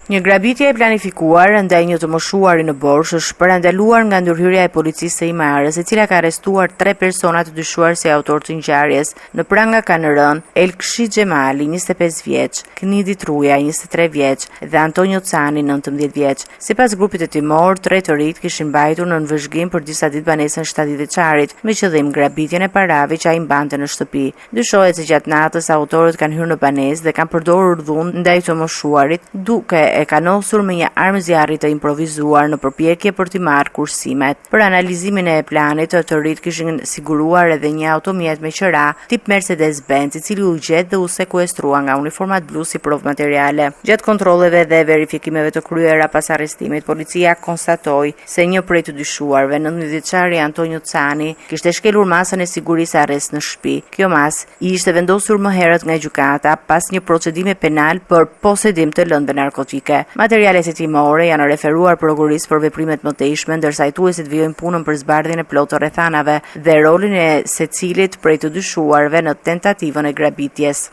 Një grabitje e planifikuar ndaj një të moshuari në Borshë është parandaluar nga ndërhyrja e policisë së Imarës, e cila ka arrestuar 3 persona të dyshuar si autor të ngjarjes. Në pranga kanë rënë Elkshi Xhemali, 25 vjeç, Knidi Truja, 23 vjeç dhe Antonio Cani, 19 vjeç. Sipas grupit hetimor, 3 të rinj kishin mbajtur në nënvëzhgim për disa ditë banesën 70 vjeçarit, me qëllim grabitjen e parave që ai mbante në shtëpi. Dyshohet se gjatë natës autorët kanë hyrë në banesë dhe kanë përdorur dhunë ndaj të moshuarit, duke e kanosur me një armë zjarri të improvizuar në përpjekje për t'i marrë kursimet. Për analizimin e planit, të rinjt kishin siguruar edhe një automjet me qëra tip Mercedes-Benz, i cili u gjet dhe u sekuestrua nga uniformat blu si provë materiale. Gjatë kontrolleve dhe verifikimeve të kryera pas arrestimit, policia konstatoi se një prej të dyshuarve, 19-vjeçari Antonio Cani, kishte shkelur masën e sigurisë arrest në shtëpi. Kjo masë i ishte vendosur më herët nga gjykata pas një procedimi penal për posedim të lëndëve narkotike. Materialet hetimore janë referuar prokurisë për veprimet mëtejshme, ndërsa hetuesit vijojnë punën për zbardhjen e plotë të rrethanave dhe rolin e secilit prej të dyshuarve në tentativën e grabitjes.